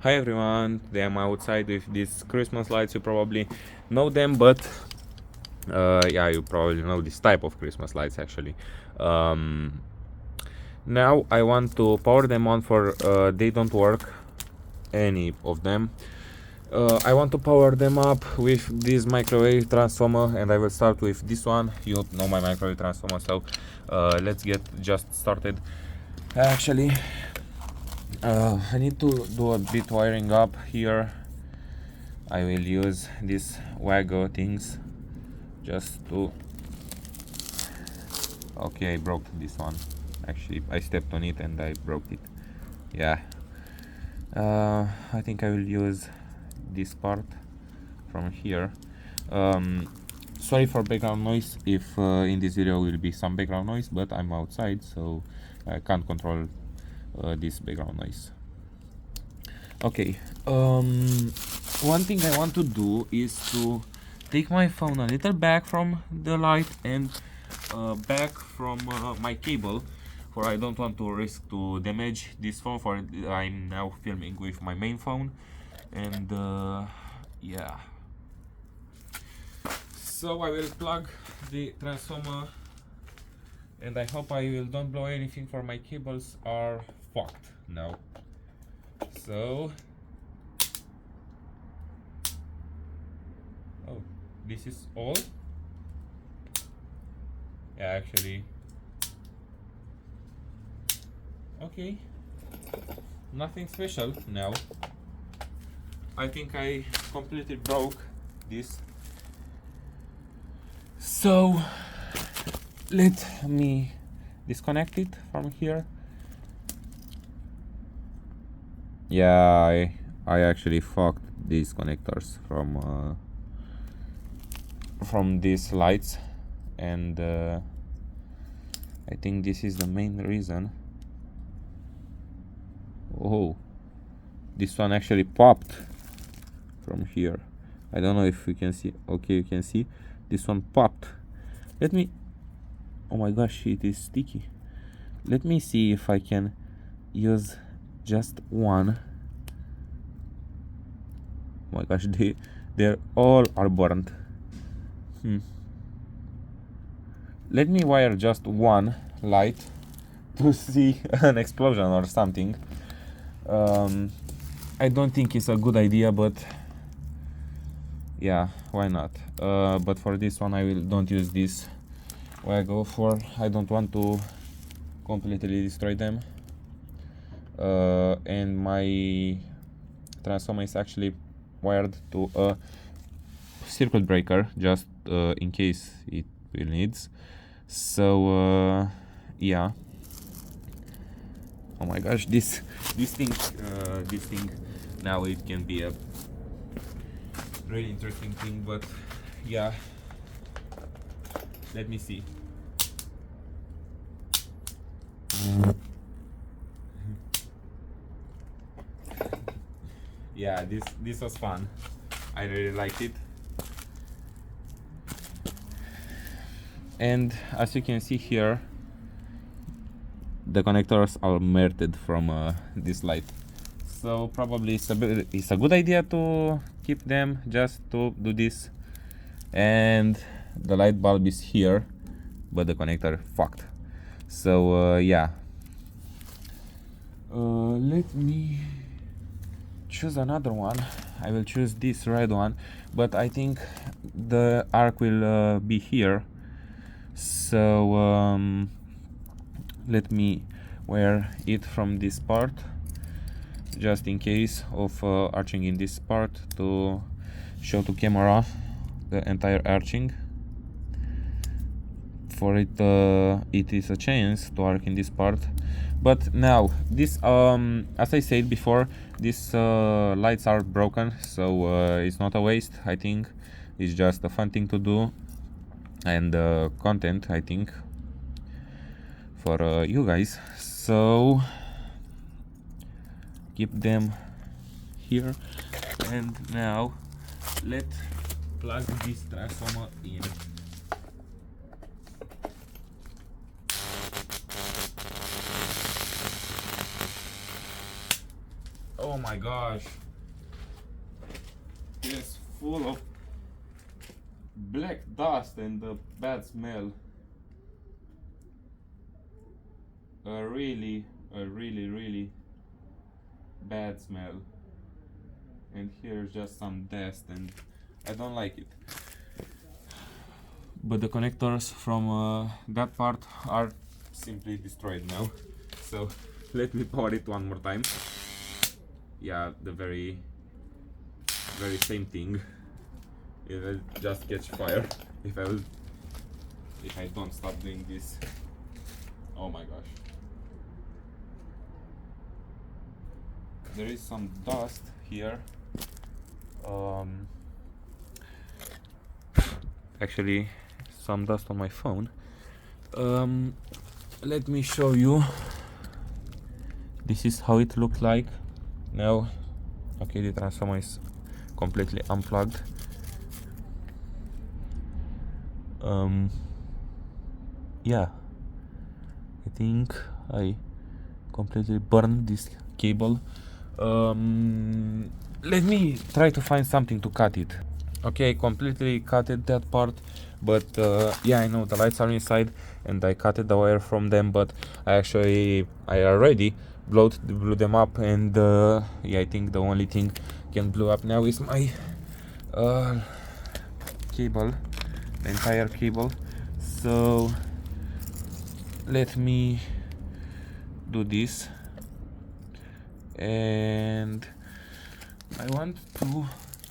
Hi everyone, today I'm outside with these Christmas lights. You probably know them, but yeah, you probably know this type of Christmas lights actually. Um, Now I want to power them on for they don't work, any of them. I want to power them up with this microwave transformer, and I will start with this one. You know my microwave transformer, so let's get just started. Actually, I need to do a bit wiring up here. I will use these Wago things just to... Okay, I broke this one. Actually, I stepped on it and I broke it. Yeah. I think I will use this part from here. Um, Sorry for background noise if in this video will be some background noise, but I'm outside, so I can't control this background noise. Okay. One thing I want to do is to take my phone a little back from the light and back from my cable, for I don't want to risk to damage this phone, for I'm now filming with my main phone. And yeah, so I will plug the transformer, and I hope I will don't blow anything, for my cables are fucked now. So oh, this is all. Yeah, actually, okay, nothing special now. I think I completely broke this. So let me disconnect it from here. Yeah, I actually fucked these connectors from these lights, and I think this is the main reason. Oh, this one actually popped from here. I don't know if you can see. Okay, you can see this one popped. Let me... Oh my gosh, it is sticky. Let me see if I can use just one. Oh my gosh, they're all are burnt. Let me wire just one light to see an explosion or something. I don't think it's a good idea, but yeah, why not? But for this one, I will don't use this Wago, for I don't want to completely destroy them. And my transformer is actually wired to a circuit breaker, just in case it will needs. So yeah. Oh my gosh, this thing now it can be a really interesting thing, but yeah, let me see. Yeah, this was fun. I really liked it. And as you can see here, the connectors are melted from this light. So probably it's a good idea to keep them just to do this. And the light bulb is here, but the connector fucked. So yeah. Let me choose another one. I will choose this red one, but I think the arc will be here. So let me wear it from this part, just in case of arching in this part, to show to camera the entire arching. For it, it is a chance to arc in this part. But now this, as I said before, these lights are broken, so it's not a waste. I think it's just a fun thing to do, and content, I think, for you guys. So keep them here, and now let's plug this transformer in. Oh my gosh, it's full of black dust and a bad smell. A really bad smell. And here's just some dust, and I don't like it. But the connectors from that part are simply destroyed now. So let me power it one more time. Yeah, the very same thing. It will just catch fire if I don't stop doing this. Oh my gosh. There is some dust here. Actually, some dust on my phone. Let me show you. This is how it looks like now. Okay, the transformer is completely unplugged. Yeah, I think I completely burned this cable. Let me try to find something to cut it. Okay, completely cut it, that part, but yeah, I know the lights are inside and I cut the wire from them, but I already blew them up, and yeah, I think the only thing can blow up now is my cable, the entire cable. So let me do this, and I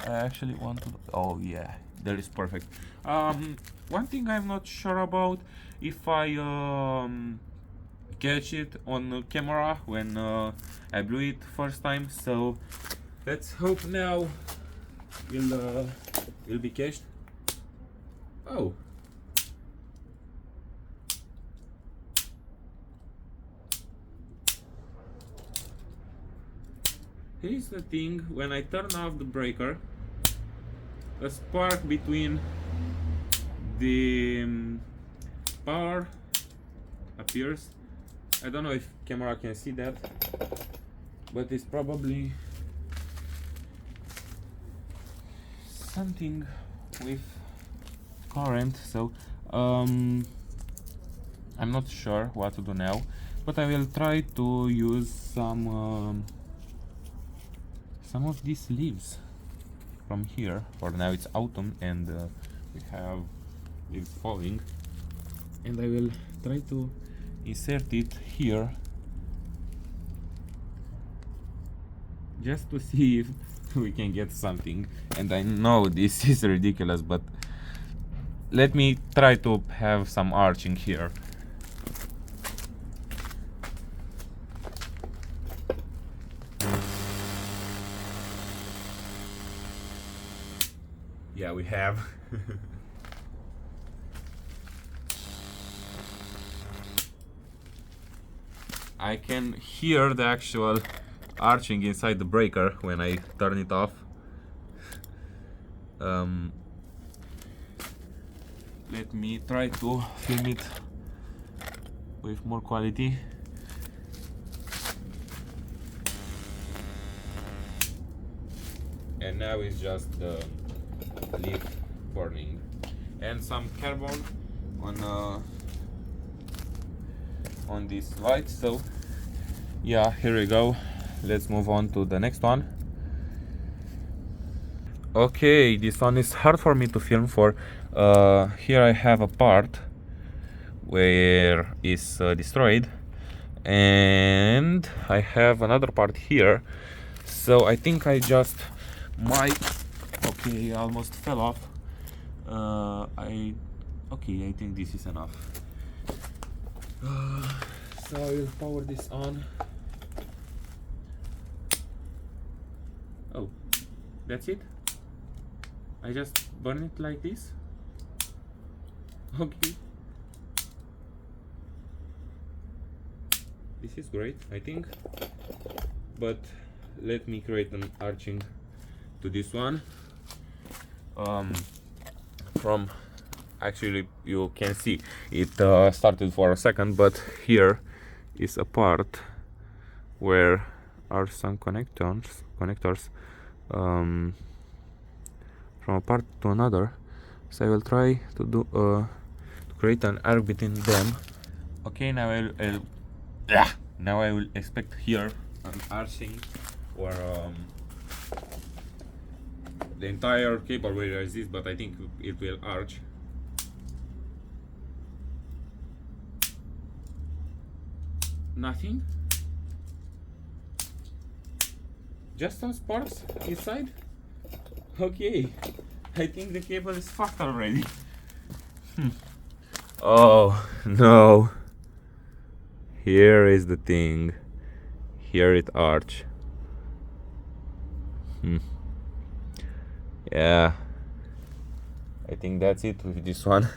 actually want to. Oh yeah, that is perfect. One thing I'm not sure about, if I catch it on camera when I blew it first time. So let's hope now will be cached. Oh. Here's the thing, when I turn off the breaker, a spark between the power appears. I don't know if camera can see that, but it's probably something with current. So I'm not sure what to do now, but I will try to use some of these leaves from here. For now it's autumn and we have leaves falling, and I will try to insert it here just to see if we can get something. And I know this is ridiculous, but let me try to have some arching here. Yeah, we have. I can hear the actual arching inside the breaker when I turn it off. Let me try to film it with more quality. And now it's just the leaf burning and some carbon on this light. So yeah, here we go. Let's move on to the next one. Okay, this one is hard for me to film for. Here I have a part where it's destroyed, and I have another part here. So I think I just might. Okay, almost fell off. I think this is enough. So I will power this on. Oh, that's it? I just burn it like this? Okay. This is great, I think. But let me create an arching to this one. From actually, you can see it started for a second, but here is a part where are some connectors from a part to another. So I will try to do to create an arc between them. Okay, now I will expect here an arching or the entire cable will resist, but I think it will arch. Nothing. Just some sparks inside. Okay, I think the cable is fucked already. Oh no. Here is the thing. Here it arch. Yeah, I think that's it with this one.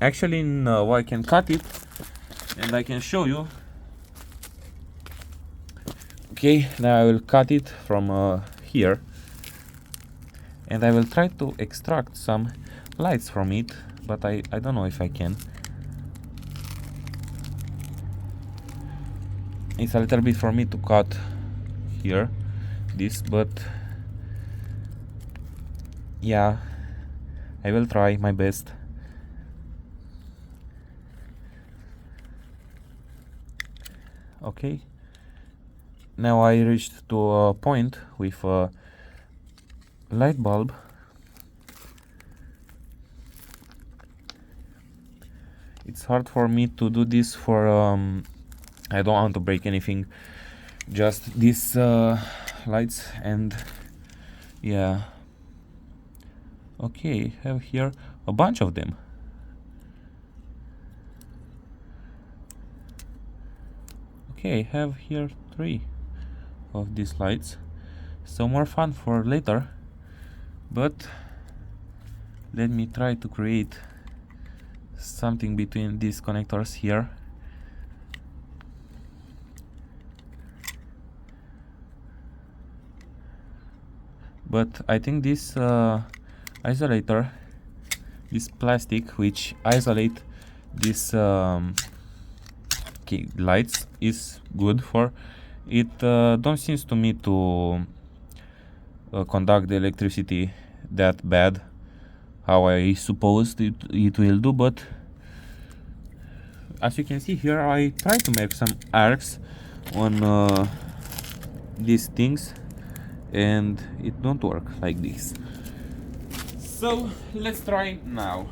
Actually, no, I can cut it and I can show you. Okay, now I will cut it from here and I will try to extract some lights from it, but I don't know if I can. It's a little bit for me to cut here this, but yeah, I will try my best. Okay, now I reached to a point with a light bulb. It's hard for me to do this for I don't want to break anything, just these lights, and yeah. Okay, have here a bunch of them. Okay, have here 3 of these lights. So more fun for later, but let me try to create something between these connectors here. But I think this isolator, this plastic which isolate these lights, is good for it. Don't seems to me to conduct the electricity that bad how I supposed it will do, but as you can see here, I try to make some arcs on these things and it don't work like this. So let's try now.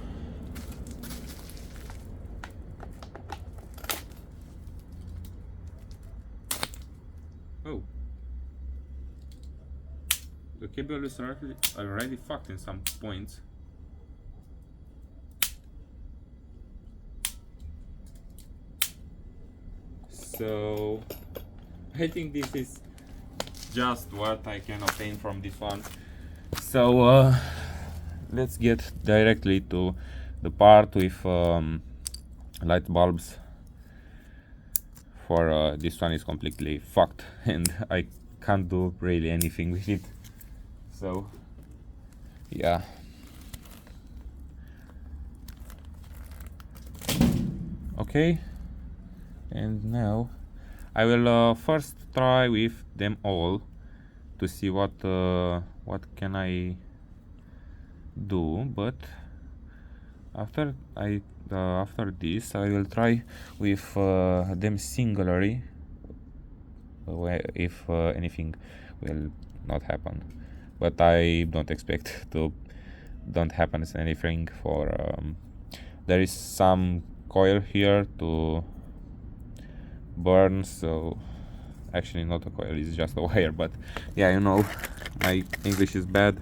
Oh, the cable is already fucked in some points. So I think this is just what I can obtain from this one. So let's get directly to the part with light bulbs. For this one is completely fucked and I can't do really anything with it. So yeah. Okay, and now I will first try with them all to see what can I do, but after this I will try with them singularly if anything will not happen, but I don't expect to don't happen anything. For there is some coil here to burn, so actually not a coil, it's just a wire, but yeah, you know, my English is bad,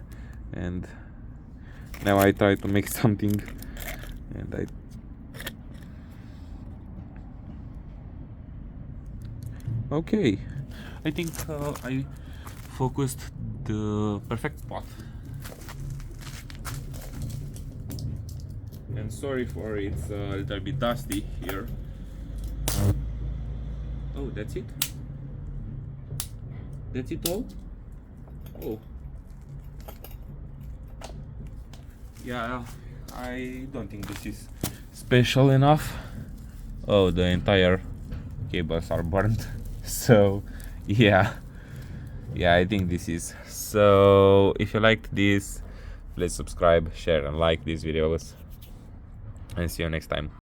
and now I try to make something, and okay, I think I focused the perfect spot. And sorry for it's a little bit dusty here. Oh, that's it? That's it all? Oh. Yeah, I don't think this is special enough. Oh, the entire cables are burned. So yeah, I think this is. So if you liked this, please subscribe, share and like these videos, and see you next time.